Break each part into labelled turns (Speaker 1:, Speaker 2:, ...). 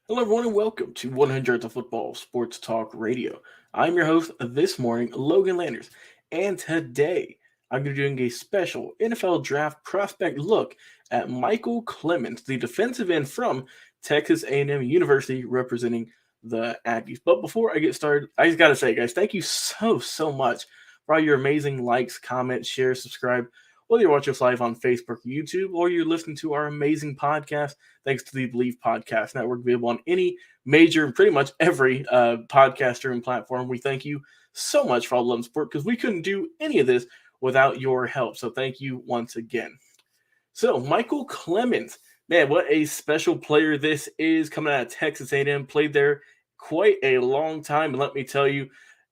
Speaker 1: Hello, everyone, and welcome to 100 of Football Sports Talk Radio. I'm your host this morning, Logan Landers, and today I'm going to be doing a special NFL Draft prospect look at Micheal Clemons, the defensive end from Texas A&M University, representing the Aggies. But before I get started, I just got to say, guys, thank you so much for all your amazing likes, comments, shares, subscribe. Whether you're watching us live on Facebook, YouTube, or you're listening to our amazing podcast, thanks to the Believe Podcast Network, available on any major, pretty much every podcaster and platform. We thank you so much for all the love and support because we couldn't do any of this without your help. So thank you once again. So Micheal Clemons, man, what a special player this is coming out of Texas A&M. Played there quite a long time, and let me tell you.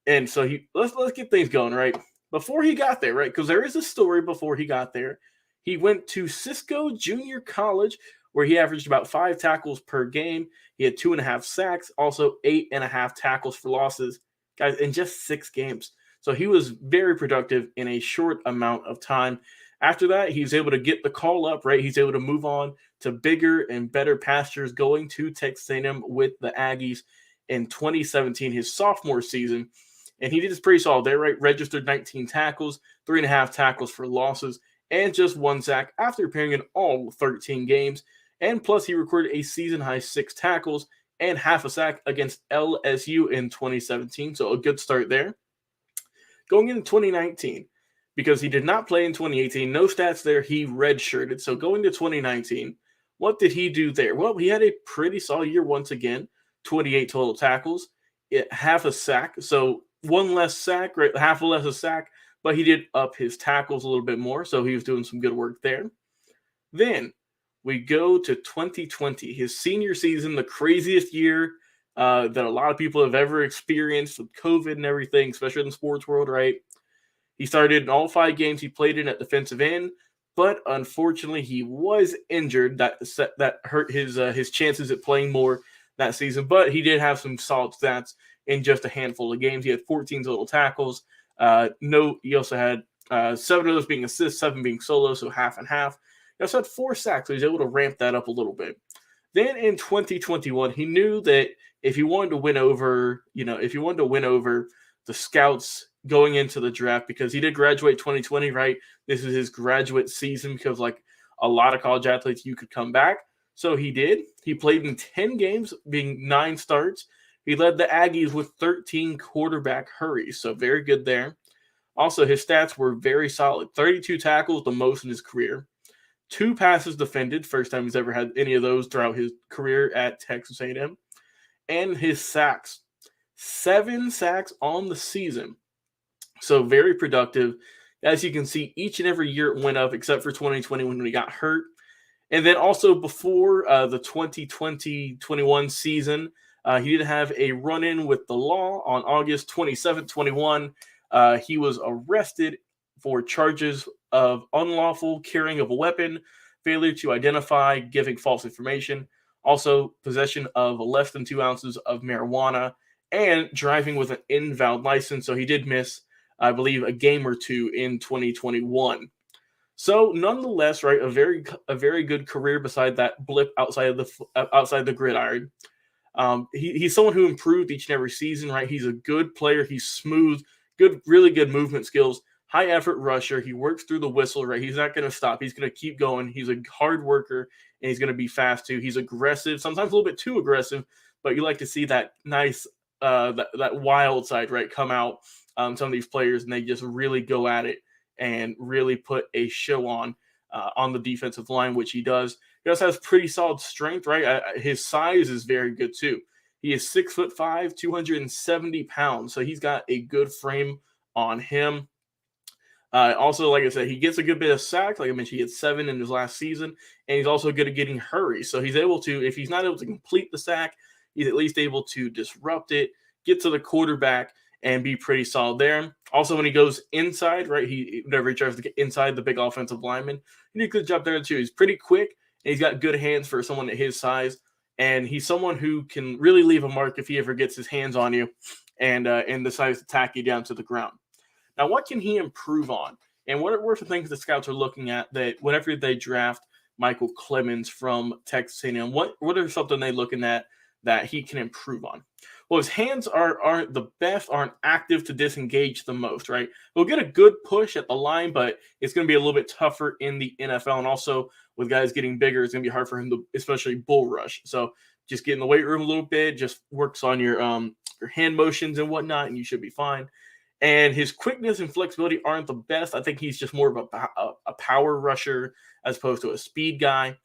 Speaker 1: And so let's get things going right before he got there, right? Because there is a story before he got there. He went to Cisco Junior College, where he averaged about 5 tackles per game. He had 2.5 sacks, also 8.5 tackles for losses, guys, in just 6 games. So he was very productive in a short amount of time. After that, he was able to get the call up, right? He's able to move on to bigger and better pastures, going to Texas A&M with the Aggies in 2017, his sophomore season. And he did pretty solid there, right? Registered 19 tackles, 3.5 tackles for losses, and just 1 sack after appearing in all 13 games. And plus, he recorded a season high 6 tackles and half a sack against LSU in 2017. So a good start there. Going into 2019, because he did not play in 2018, no stats there, he redshirted. So going to 2019, what did he do there? Well, he had a pretty solid year once again, 28 total tackles, half a sack. So one less sack, right? Half a less a sack, but he did up his tackles a little bit more. So he was doing some good work there. Then we go to 2020, his senior season, the craziest year that a lot of people have ever experienced with COVID and everything, especially in the sports world, right? He started in all 5 games he played in at defensive end, but unfortunately he was injured. That hurt his chances at playing more that season. But he did have some solid stats in just a handful of games. He had 14 total tackles. He also had 7 of those being assists, 7 being solo, so half and half. He also had 4 sacks, so he was able to ramp that up a little bit. Then in 2021, he knew that if he wanted to win over, the scouts going into the draft, because he did graduate 2020, right? This is his graduate season because, like a lot of college athletes, you could come back. So he did. He played in 10 games, being 9 starts. He led the Aggies with 13 quarterback hurries, so very good there. Also, his stats were very solid. 32 tackles, the most in his career. 2 passes defended, first time he's ever had any of those throughout his career at Texas A&M. And his sacks, 7 sacks on the season. So very productive. As you can see, each and every year it went up, except for 2020 when he got hurt. And then also before the 2020-21 season, he did have a run-in with the law on August 27, 21. He was arrested for charges of unlawful carrying of a weapon, failure to identify, giving false information, also possession of less than 2 ounces of marijuana, and driving with an invalid license. So he did miss, I believe, a game or 2 in 2021. So nonetheless, right, a very good career beside that blip outside the gridiron. He's someone who improved each and every season, right? He's a good player. He's smooth, really good movement skills, high effort rusher. He works through the whistle, right? He's not going to stop. He's going to keep going. He's a hard worker, and he's going to be fast too. He's aggressive, sometimes a little bit too aggressive, but you like to see that nice, that wild side, right, come out. Some of these players, and they just really go at it and really put a show on the defensive line, which he does. He also has pretty solid strength, right? His size is very good too. He is 6'5", 270 pounds, so he's got a good frame on him. Also, like I said, he gets a good bit of sacks. Like I mentioned, he had 7 in his last season, and he's also good at getting hurries. So he's able to, if he's not able to complete the sack, he's at least able to disrupt it, get to the quarterback, and be pretty solid there. Also, when he goes inside, right, whenever he tries to get inside the big offensive lineman, he did a good job there too. He's pretty quick, and he's got good hands for someone at his size. And he's someone who can really leave a mark if he ever gets his hands on you and decides to tack you down to the ground. Now, what can he improve on? And what are some things the scouts are looking at that whenever they draft Micheal Clemons from Texas A&M, what are something they're looking at that he can improve on? Well, his hands aren't the best, aren't active to disengage the most, right? He'll get a good push at the line, but it's going to be a little bit tougher in the NFL. And also with guys getting bigger, it's going to be hard for him to, especially bull rush. So just get in the weight room a little bit, just works on your hand motions and whatnot, and you should be fine. And his quickness and flexibility aren't the best. I think he's just more of a power rusher as opposed to a speed guy.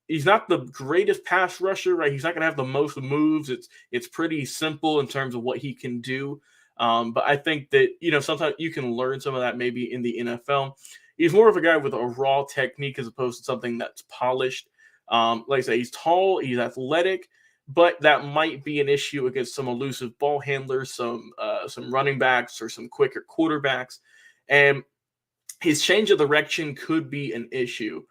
Speaker 1: He's not the greatest pass rusher, right? He's not going to have the most moves. It's pretty simple in terms of what he can do. But I think that, sometimes you can learn some of that maybe in the NFL. He's more of a guy with a raw technique as opposed to something that's polished. Like I say, he's tall, he's athletic, but that might be an issue against some elusive ball handlers, some running backs, or some quicker quarterbacks. And his change of direction could be an issue,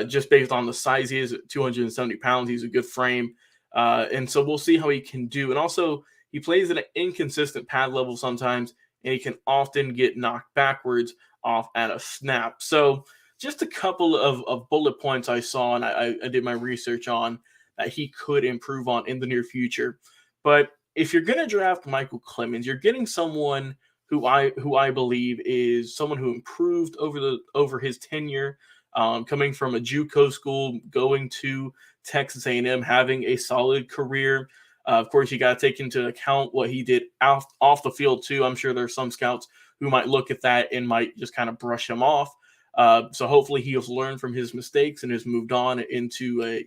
Speaker 1: just based on the size he is at 270 pounds. He's a good frame. And so we'll see how he can do. And also, he plays at an inconsistent pad level sometimes, and he can often get knocked backwards off at a snap. So just a couple of bullet points I saw, and I did my research on, that he could improve on in the near future. But if you're going to draft Micheal Clemons, you're getting someone who I believe is someone who improved over his tenure, coming from a JUCO school, going to Texas A&M, having a solid career. Of course, you got to take into account what he did off the field too. I'm sure there's some scouts who might look at that and might just kind of brush him off. So hopefully he has learned from his mistakes and has moved on into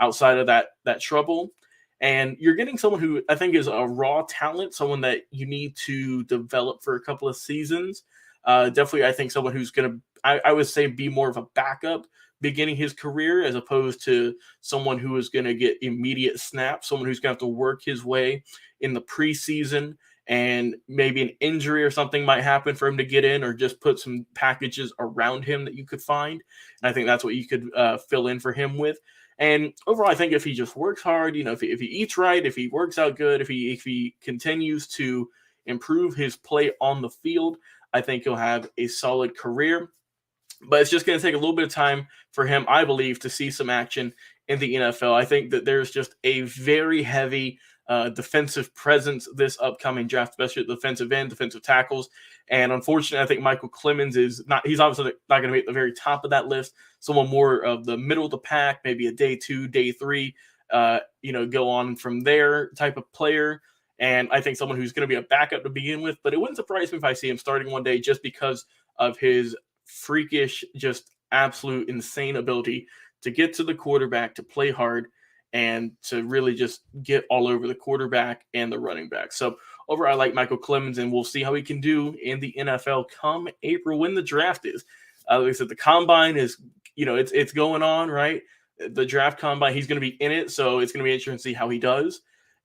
Speaker 1: outside of that trouble. And you're getting someone who I think is a raw talent, someone that you need to develop for a couple of seasons. Definitely, I think someone who's going to, I would say, be more of a backup beginning his career as opposed to someone who is going to get immediate snaps, someone who's going to have to work his way in the preseason, and maybe an injury or something might happen for him to get in, or just put some packages around him that you could find. And I think that's what you could fill in for him with. And overall, I think if he just works hard, if he eats right, if he works out good, if he continues to improve his play on the field, I think he'll have a solid career. But it's just going to take a little bit of time for him, I believe, to see some action in the NFL. I think that there's just a very heavy defensive presence this upcoming draft, especially at the defensive end, defensive tackles. And unfortunately, I think Micheal Clemons he's obviously not going to be at the very top of that list. Someone more of the middle of the pack, maybe a day 2, day 3, go on from there type of player. And I think someone who's going to be a backup to begin with, but it wouldn't surprise me if I see him starting one day just because of his freakish, just absolute insane ability to get to the quarterback, to play hard, and to really just get all over the quarterback and the running back. So overall, I like Micheal Clemons, and we'll see how he can do in the NFL come April when the draft is. Like I said, the combine is, it's going on, right? The draft combine, he's going to be in it, so it's going to be interesting to see how he does.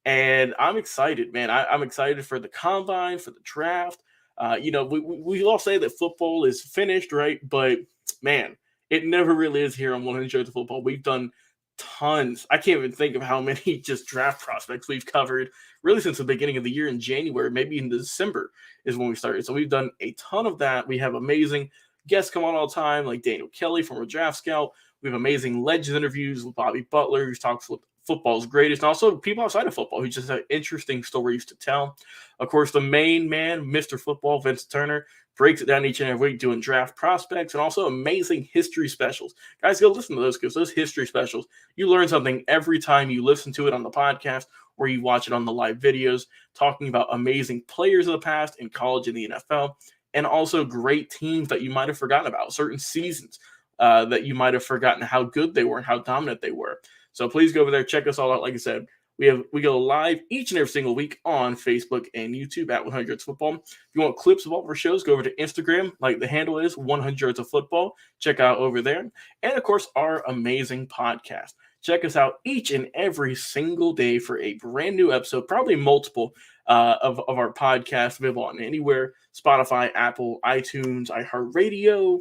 Speaker 1: And I'm excited, man. I'm excited for the combine, for the draft. We all say that football is finished, right? But man, it never really is here on 100 Football. We've done tons. I can't even think of how many just draft prospects we've covered really since the beginning of the year in January, maybe in December is when we started. So we've done a ton of that. We have amazing guests come on all the time, like Daniel Kelly from a draft scout. We have amazing Legends interviews with Bobby Butler, who talks with football's greatest, and also people outside of football who just have interesting stories to tell. Of course, the main man, Mr. Football, Vince Turner, breaks it down each and every week doing draft prospects and also amazing history specials. Guys, go listen to those because those history specials, you learn something every time you listen to it on the podcast or you watch it on the live videos, talking about amazing players of the past in college and the NFL, and also great teams that you might have forgotten about, certain seasons that you might have forgotten how good they were and how dominant they were. So please go over there, check us all out. Like I said, we go live each and every single week on Facebook and YouTube at 100 Football. If you want clips of all of our shows, go over to Instagram. Like the handle is 100 Football. Check out over there. And of course, our amazing podcast. Check us out each and every single day for a brand new episode, probably multiple of our podcast available on anywhere, Spotify, Apple, iTunes, iHeartRadio,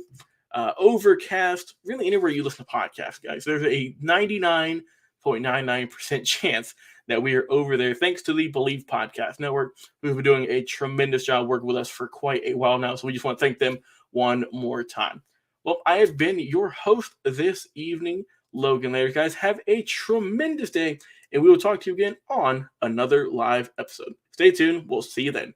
Speaker 1: Overcast, really anywhere you listen to podcasts, guys. There's a 99.99% chance that we are over there thanks to the Believe Podcast Network, who've been doing a tremendous job working with us for quite a while now. So we just want to thank them one more time. Well, I have been your host this evening, Logan Landers. Guys, have a tremendous day, and we will talk to you again on another live episode. Stay tuned. We'll see you then.